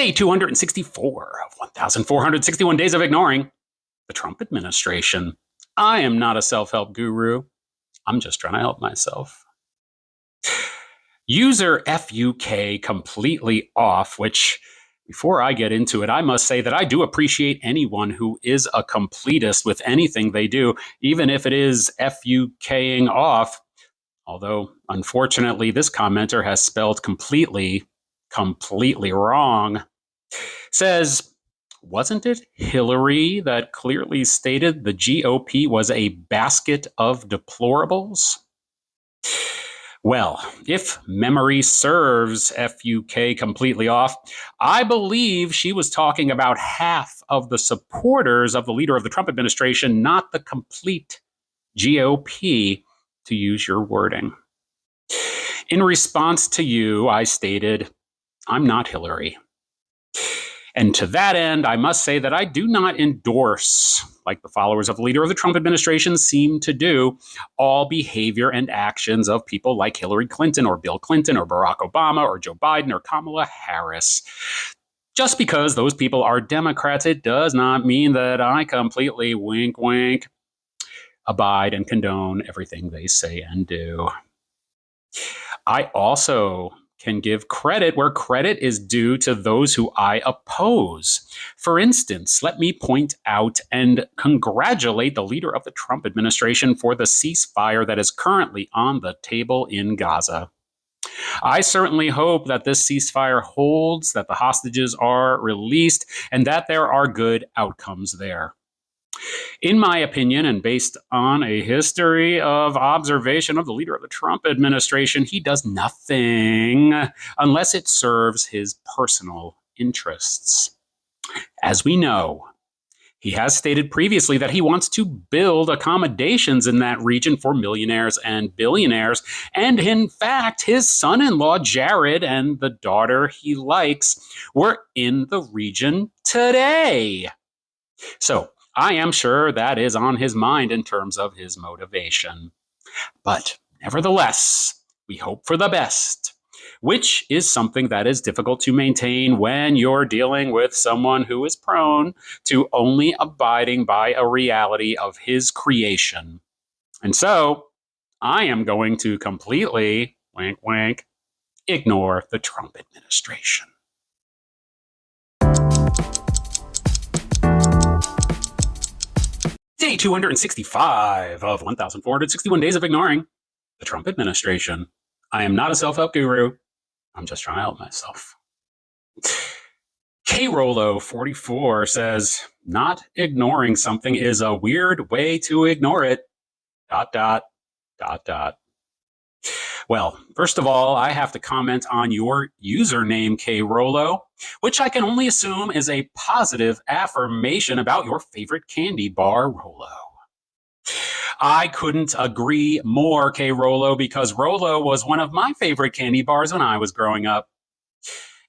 Day 264 of 1,461 days of ignoring the Trump administration. I am not a self-help guru. I'm just trying to help myself. User FUK completely off, which before I get into it, I must say that I do appreciate anyone who is a completist with anything they do, even if it is FUKing off. Although, unfortunately, this commenter has spelled completely wrong. Says, wasn't it Hillary that clearly stated the GOP was a basket of deplorables? Well, if memory serves FUK completely off, I believe she was talking about half of the supporters of the leader of the Trump administration, not the complete GOP, to use your wording. In response to you, I stated, I'm not Hillary. And to that end, I must say that I do not endorse, like the followers of the leader of the Trump administration seem to do, all behavior and actions of people like Hillary Clinton or Bill Clinton or Barack Obama or Joe Biden or Kamala Harris. Just because those people are Democrats, it does not mean that I completely wink, wink, abide and condone everything they say and do. I also can give credit where credit is due to those who I oppose. For instance, let me point out and congratulate the leader of the Trump administration for the ceasefire that is currently on the table in Gaza. I certainly hope that this ceasefire holds, that the hostages are released, and that there are good outcomes there. In my opinion, and based on a history of observation of the leader of the Trump administration, he does nothing unless it serves his personal interests. As we know, he has stated previously that he wants to build accommodations in that region for millionaires and billionaires. And in fact, his son-in-law, Jared, and the daughter he likes were in the region today. So, I am sure that is on his mind in terms of his motivation. But nevertheless, we hope for the best, which is something that is difficult to maintain when you're dealing with someone who is prone to only abiding by a reality of his creation. And so, I am going to completely, wink, wink, ignore the Trump administration. Day 265 of 1,461 days of ignoring the Trump administration. I am not a self-help guru. I'm just trying to help myself. Rolo 44 says, not ignoring something is a weird way to ignore it. ... Well, first of all, I have to comment on your username, Rolo, which I can only assume is a positive affirmation about your favorite candy bar, Rolo. I couldn't agree more, Rolo, because Rolo was one of my favorite candy bars when I was growing up.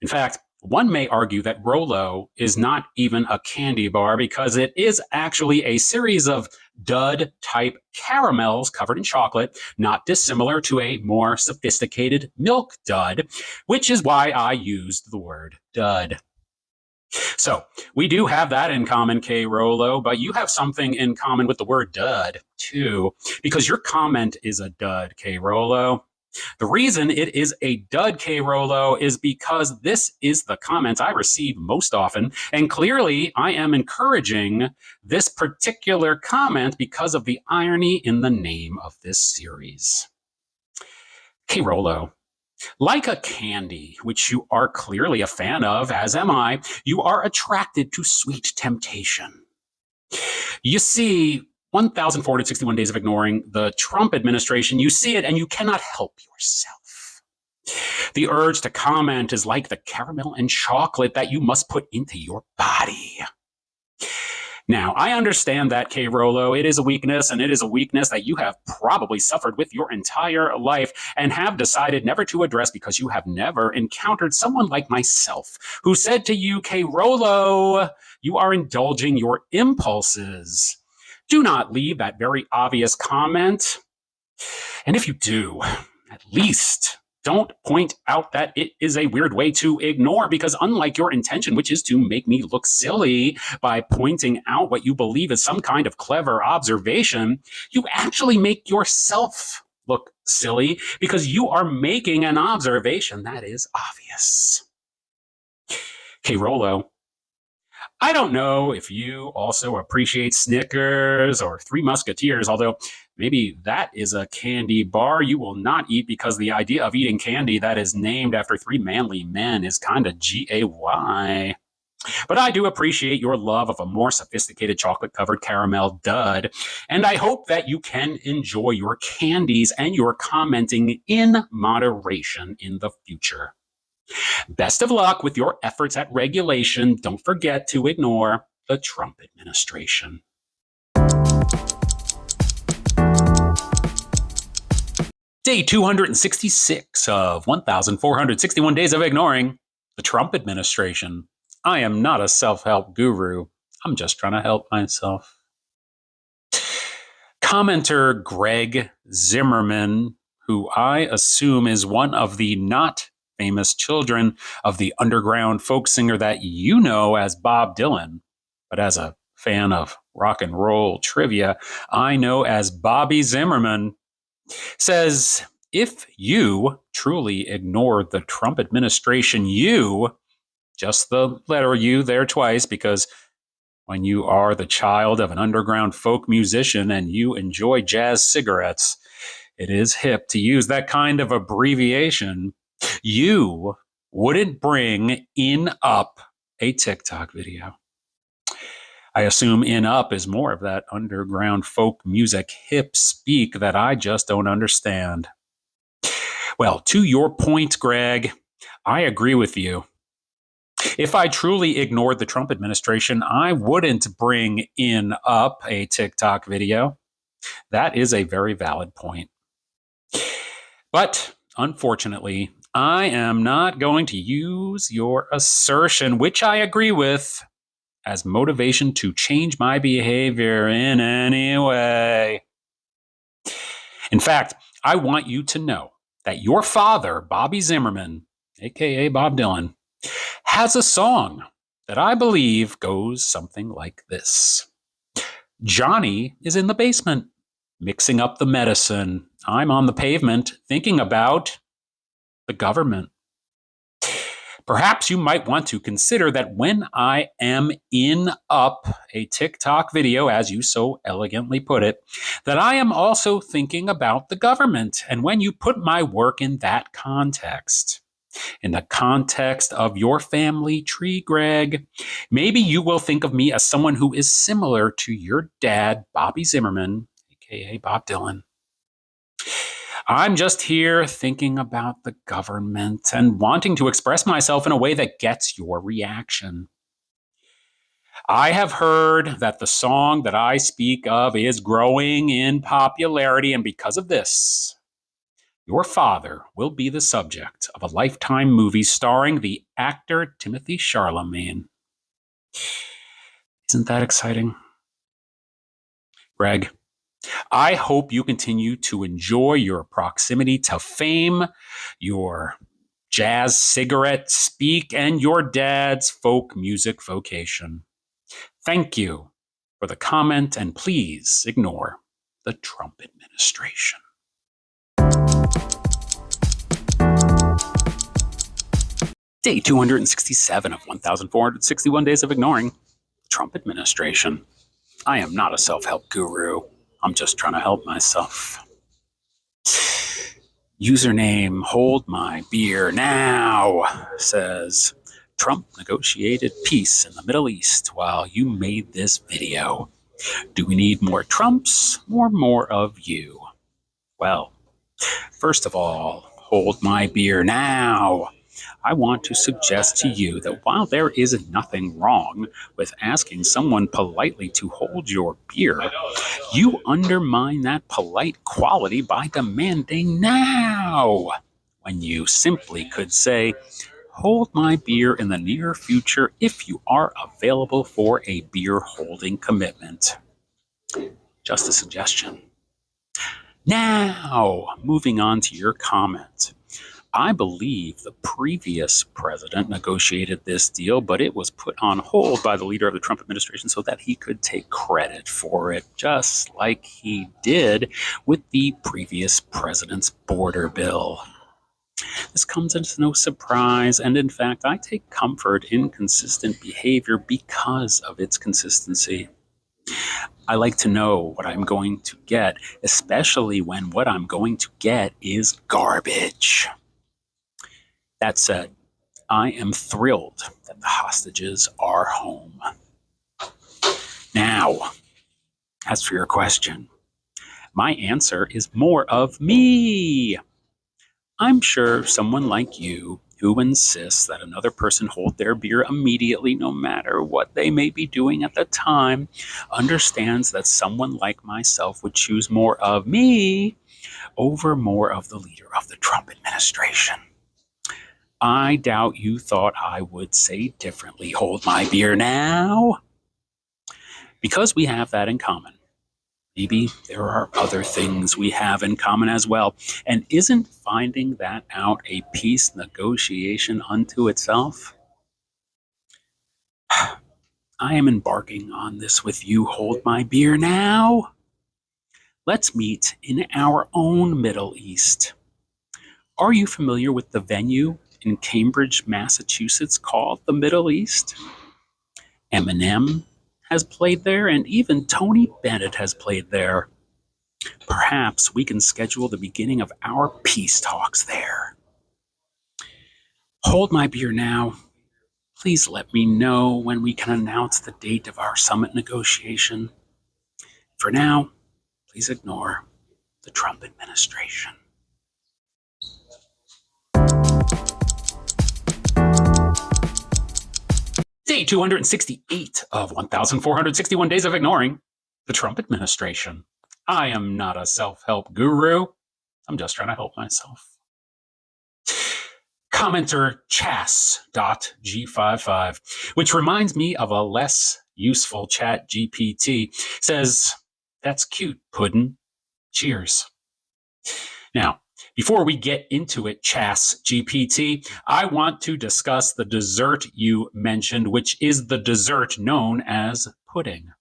In fact, one may argue that Rolo is not even a candy bar because it is actually a series of dud-type caramels covered in chocolate, not dissimilar to a more sophisticated Milk Dud, which is why I used the word dud. So we do have that in common, Rolo, but you have something in common with the word dud, too, because your comment is a dud, Rolo. The reason it is a dud, Rolo, is because this is the comment I receive most often, and clearly I am encouraging this particular comment because of the irony in the name of this series. Rolo, like a candy, which you are clearly a fan of, as am I, you are attracted to sweet temptation. You see, 1,461 days of ignoring the Trump administration, you see it and you cannot help yourself. The urge to comment is like the caramel and chocolate that you must put into your body. Now, I understand that, Rolo, it is a weakness, and it is a weakness that you have probably suffered with your entire life and have decided never to address because you have never encountered someone like myself who said to you, Rolo, you are indulging your impulses. Do not leave that very obvious comment. And if you do, at least don't point out that it is a weird way to ignore, because unlike your intention, which is to make me look silly by pointing out what you believe is some kind of clever observation, you actually make yourself look silly because you are making an observation that is obvious. Okay, Rolo, I don't know if you also appreciate Snickers or Three Musketeers, although maybe that is a candy bar you will not eat because the idea of eating candy that is named after three manly men is kind of GAY. But I do appreciate your love of a more sophisticated chocolate covered caramel dud, and I hope that you can enjoy your candies and your commenting in moderation in the future. Best of luck with your efforts at regulation. Don't forget to ignore the Trump administration. Day 266 of 1,461 days of ignoring the Trump administration. I am not a self-help guru. I'm just trying to help myself. Commenter Greg Zimmerman, who I assume is one of the not famous children of the underground folk singer that you know as Bob Dylan, but as a fan of rock and roll trivia, I know as Bobby Zimmerman, says, if you truly ignored the Trump administration, you, just the letter U there twice, because when you are the child of an underground folk musician and you enjoy jazz cigarettes, it is hip to use that kind of abbreviation. You wouldn't bring in up a TikTok video. I assume in up is more of that underground folk music hip speak that I just don't understand. Well, to your point, Greg, I agree with you. If I truly ignored the Trump administration, I wouldn't bring in up a TikTok video. That is a very valid point. But unfortunately, I am not going to use your assertion, which I agree with, as motivation to change my behavior in any way. In fact, I want you to know that your father, Bobby Zimmerman, aka Bob Dylan, has a song that I believe goes something like this. Johnny is in the basement, mixing up the medicine. I'm on the pavement, thinking about the government. Perhaps you might want to consider that when I am in up a TikTok video, as you so elegantly put it, that I am also thinking about the government. And when you put my work in that context, in the context of your family tree, Greg, maybe you will think of me as someone who is similar to your dad, Bobby Zimmerman, aka Bob Dylan. I'm just here thinking about the government and wanting to express myself in a way that gets your reaction. I have heard that the song that I speak of is growing in popularity, and because of this, your father will be the subject of a Lifetime movie starring the actor Timothy Chalamet. Isn't that exciting? Greg, I hope you continue to enjoy your proximity to fame, your jazz cigarette speak, and your dad's folk music vocation. Thank you for the comment, and please ignore the Trump administration. Day 267 of 1,461 days of ignoring the Trump administration. I am not a self-help guru. I'm just trying to help myself. Username Hold My Beer Now says, Trump negotiated peace in the Middle East while you made this video. Do we need more Trumps or more of you? Well, first of all, hold my beer now. I want to suggest to you that while there is nothing wrong with asking someone politely to hold your beer, you undermine that polite quality by demanding now, when you simply could say, hold my beer in the near future if you are available for a beer holding commitment. Just a suggestion. Now, moving on to your comment. I believe the previous president negotiated this deal, but it was put on hold by the leader of the Trump administration so that he could take credit for it, just like he did with the previous president's border bill. This comes as no surprise, and in fact, I take comfort in consistent behavior because of its consistency. I like to know what I'm going to get, especially when what I'm going to get is garbage. That said, I am thrilled that the hostages are home. Now, as for your question, my answer is more of me. I'm sure someone like you who insists that another person hold their beer immediately, no matter what they may be doing at the time, understands that someone like myself would choose more of me over more of the leader of the Trump administration. I doubt you thought I would say differently. Hold my beer now. Because we have that in common. Maybe there are other things we have in common as well. And isn't finding that out a peace negotiation unto itself? I am embarking on this with you. Hold my beer now. Let's meet in our own Middle East. Are you familiar with the venue in Cambridge, Massachusetts called the Middle East? Eminem has played there, and even Tony Bennett has played there. Perhaps we can schedule the beginning of our peace talks there. Hold my beer now. Please let me know when we can announce the date of our summit negotiation. For now, please ignore the Trump administration. Day 268 of 1,461 days of ignoring the Trump administration. I am not a self-help guru. I'm just trying to help myself. Commenter Chas.g55, which reminds me of a less useful chat GPT, says, "That's cute, Puddin'. Cheers." Now, before we get into it, Chas GPT, I want to discuss the dessert you mentioned, which is the dessert known as pudding.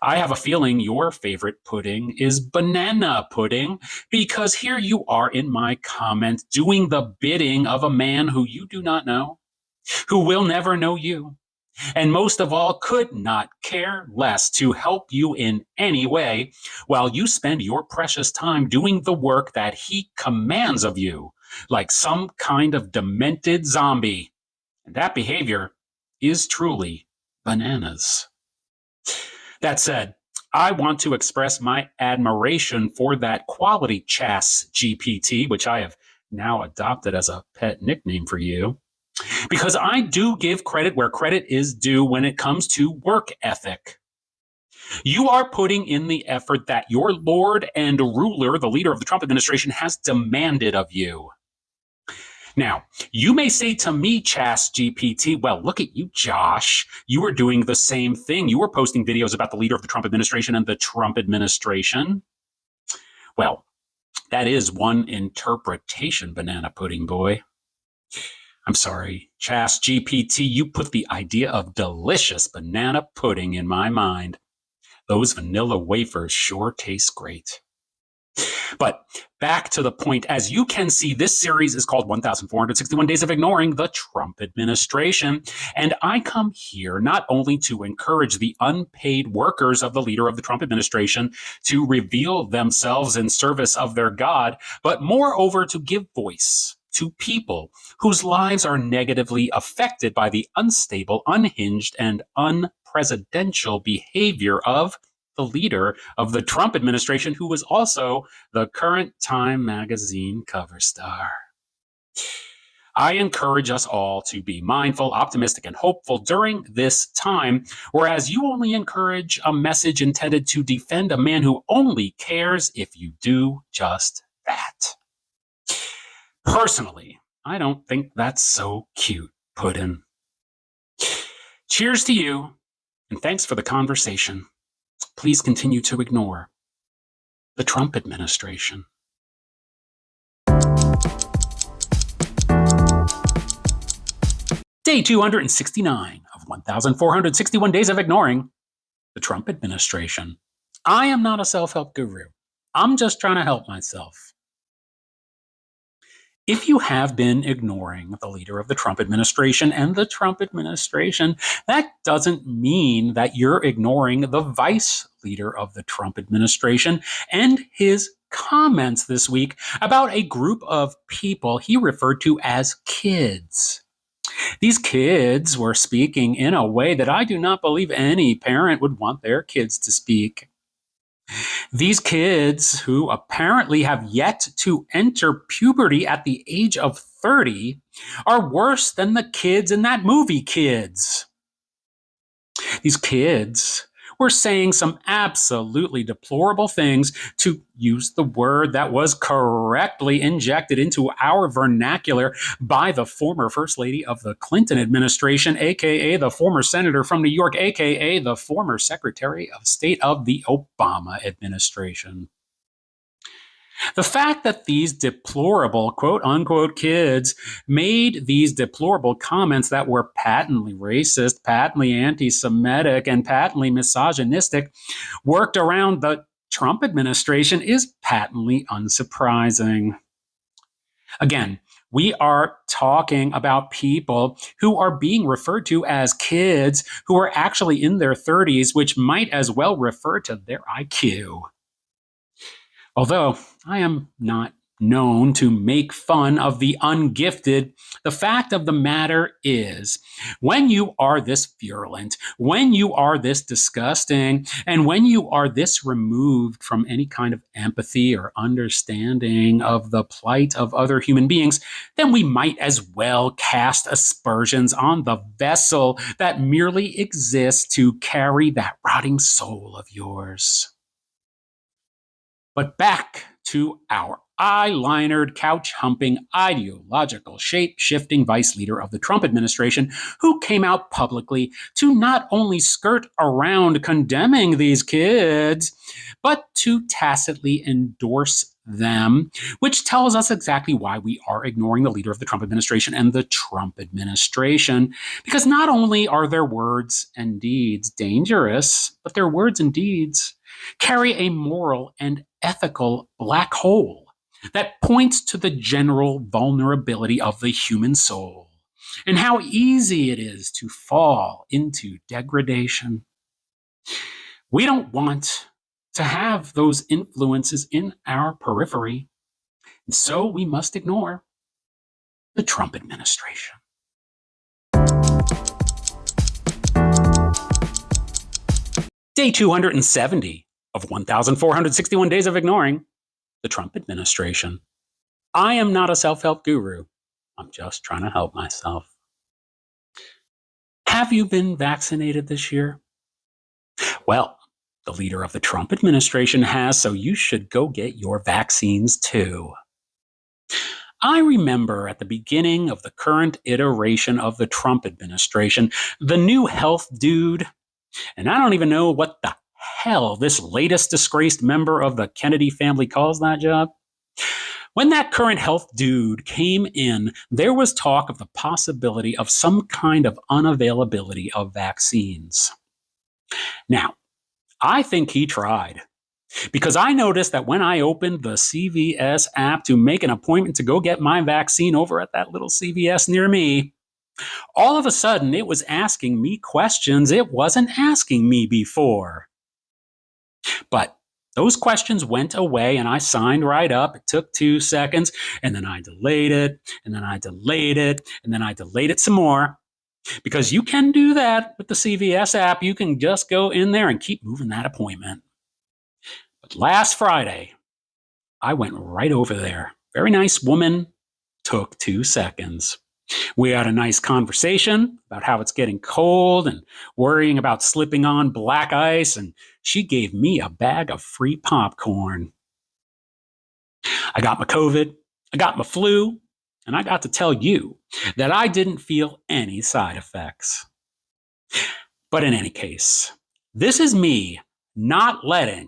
I have a feeling your favorite pudding is banana pudding, because here you are in my comment doing the bidding of a man who you do not know, who will never know you, and most of all could not care less to help you in any way, while you spend your precious time doing the work that he commands of you, like some kind of demented zombie. And that behavior is truly bananas. That said, I want to express my admiration for that quality Chas GPT, which I have now adopted as a pet nickname for you, because I do give credit where credit is due when it comes to work ethic. You are putting in the effort that your lord and ruler, the leader of the Trump administration, has demanded of you. Now, you may say to me, Chas GPT, well, look at you, Josh. You were doing the same thing. You were posting videos about the leader of the Trump administration and the Trump administration. Well, that is one interpretation, banana pudding boy. I'm sorry, Chas GPT, you put the idea of delicious banana pudding in my mind. Those vanilla wafers sure taste great. But back to the point, as you can see, this series is called 1,461 Days of Ignoring the Trump Administration. And I come here not only to encourage the unpaid workers of the leader of the Trump administration to reveal themselves in service of their God, but moreover to give voice to people whose lives are negatively affected by the unstable, unhinged, and unpresidential behavior of the leader of the Trump administration, who was also the current Time magazine cover star. I encourage us all to be mindful, optimistic, and hopeful during this time, whereas you only encourage a message intended to defend a man who only cares if you do just that. Personally, I don't think that's so cute, Puddin'. Cheers to you, and thanks for the conversation. Please continue to ignore the Trump administration. Day 269 of 1,461 days of ignoring the Trump administration. I am not a self-help guru. I'm just trying to help myself. If you have been ignoring the leader of the Trump administration and the Trump administration, that doesn't mean that you're ignoring the vice leader of the Trump administration and his comments this week about a group of people he referred to as kids. These kids were speaking in a way that I do not believe any parent would want their kids to speak. These kids, who apparently have yet to enter puberty at the age of 30, are worse than the kids in that movie, Kids. These kids were saying some absolutely deplorable things, to use the word that was correctly injected into our vernacular by the former First Lady of the Clinton administration, aka the former senator from New York, aka the former Secretary of State of the Obama administration. The fact that these deplorable, quote unquote, kids made these deplorable comments that were patently racist, patently anti Semitic, and patently misogynistic worked around the Trump administration is patently unsurprising. Again, we are talking about people who are being referred to as kids who are actually in their 30s, which might as well refer to their IQ. Although I am not known to make fun of the ungifted, the fact of the matter is, when you are this virulent, when you are this disgusting, and when you are this removed from any kind of empathy or understanding of the plight of other human beings, then we might as well cast aspersions on the vessel that merely exists to carry that rotting soul of yours. But back to our eye-linered, couch-humping, ideological, shape-shifting vice leader of the Trump administration, who came out publicly to not only skirt around condemning these kids, but to tacitly endorse them, which tells us exactly why we are ignoring the leader of the Trump administration and the Trump administration. Because not only are their words and deeds dangerous, but their words and deeds carry a moral and ethical black hole that points to the general vulnerability of the human soul and how easy it is to fall into degradation. We don't want to have those influences in our periphery, so we must ignore the Trump administration. Day 270 of 1,461 days of ignoring the Trump administration. I am not a self-help guru. I'm just trying to help myself. Have you been vaccinated this year? Well, the leader of the Trump administration has, so you should go get your vaccines too. I remember at the beginning of the current iteration of the Trump administration, the new health dude, and I don't even know what the hell this latest disgraced member of the Kennedy family calls that job. When that current health dude came in, there was talk of the possibility of some kind of unavailability of vaccines. Now, I think he tried, because I noticed that when I opened the CVS app to make an appointment to go get my vaccine over at that little CVS near me, all of a sudden it was asking me questions it wasn't asking me before. But those questions went away and I signed right up. It took 2 seconds, and then I delayed it, and then I delayed it, and then I delayed it some more. Because you can do that with the CVS app. You can just go in there and keep moving that appointment. But last Friday, I went right over there. Very nice woman, took 2 seconds. We had a nice conversation about how it's getting cold and worrying about slipping on black ice, and she gave me a bag of free popcorn. I got my COVID, I got my flu, and I got to tell you that I didn't feel any side effects. But in any case, this is me not letting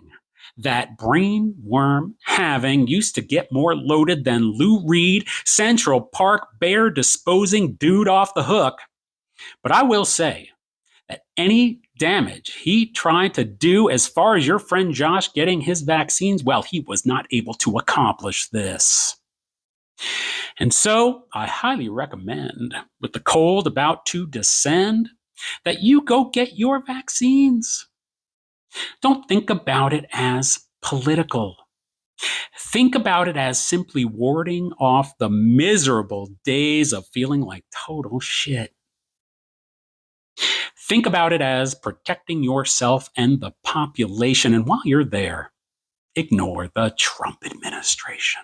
that brain worm having used to get more loaded than Lou Reed, Central Park bear disposing dude off the hook But I will say that any damage he tried to do as far as your friend Josh getting his vaccines, well, he was not able to accomplish this. And so I highly recommend, with the cold about to descend, that you go get your vaccines. Don't think about it as political. Think about it as simply warding off the miserable days of feeling like total shit. Think about it as protecting yourself and the population. And while you're there, ignore the Trump administration.